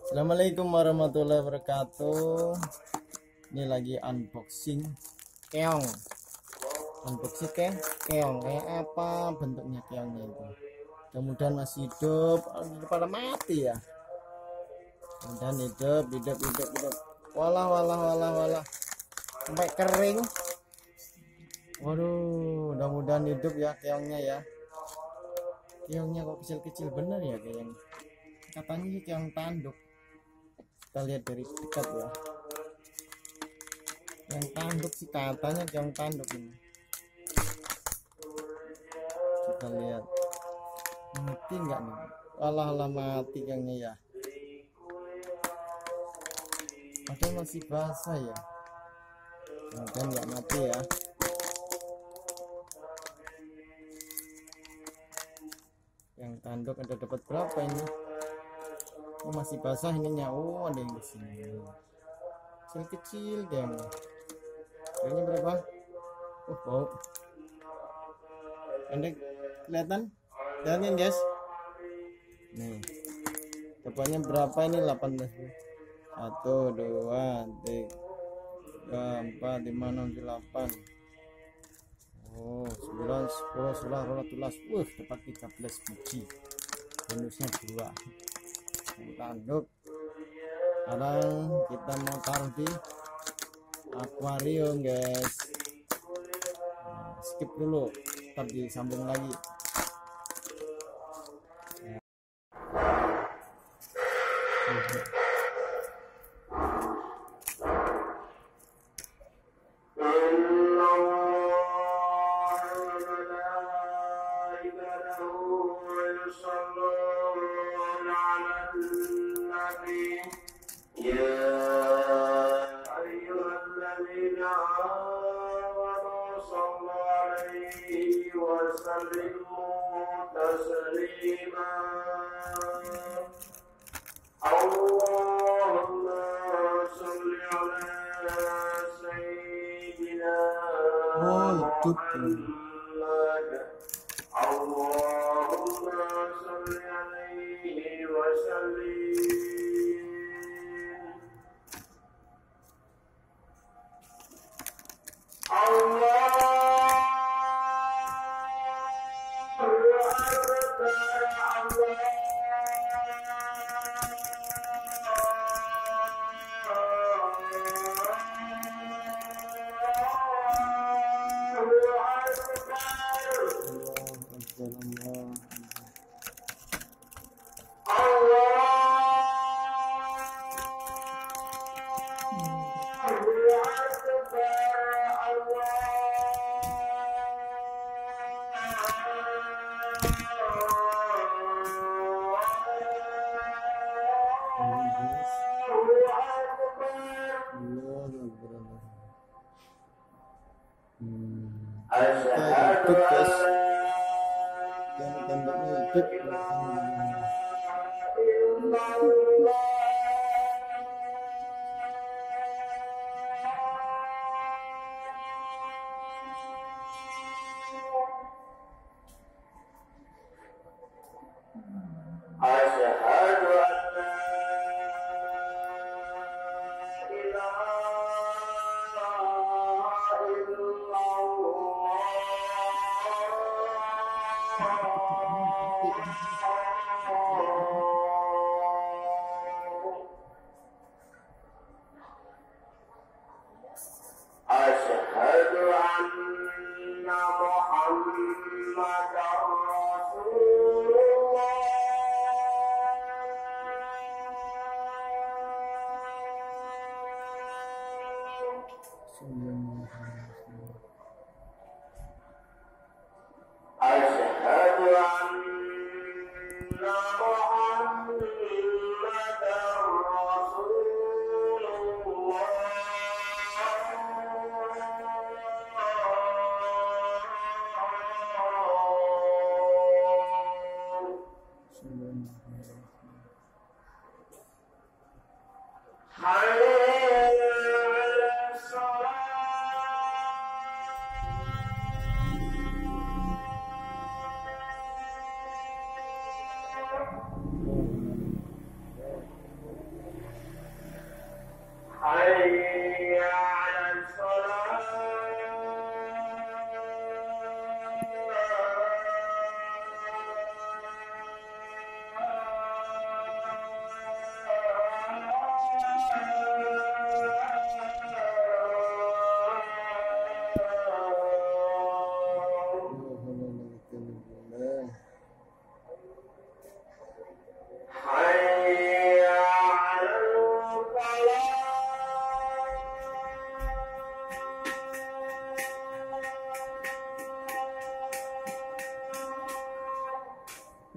Assalamualaikum warahmatullahi wabarakatuh. Ini lagi unboxing keong. Unboxing keong. Kayak apa bentuknya keongnya itu? Mudah-mudahan masih hidup. Pada mati ya. Mudah-mudahan hidup. Walah. Sampai kering. Waduh, mudah-mudahan hidup ya keongnya ya. Keongnya kok kecil-kecil bener ya kayaknya. Katanya sih keong tanduk. Kita lihat dari dekat ya, yang tanduk sih katanya keong tanduk ini. Kita lihat mati enggak nih? Alah mati keongnya ya, padahal masih basah ya. Kemudian enggak mati ya. Yang tanduk ada dapat berapa ini? Oh, masih basah ininya. Oh, ada yang di sini. Kecil deh. Ini berapa? Oh, bau. Pendek kelihatan? Lihatin guys. Nih. Dapatnya berapa ini? 18. 1 2 3 4 5 6 8. Oh, 9 10 11 12. Dapat 13 biji. Bonusnya 2. Tanduk. Sekarang kita mau taruh di akuarium guys. Skip dulu, ntar disambung lagi. Oh, hidup ini. Hidup guys, yang tanduknya hidup.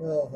Oh,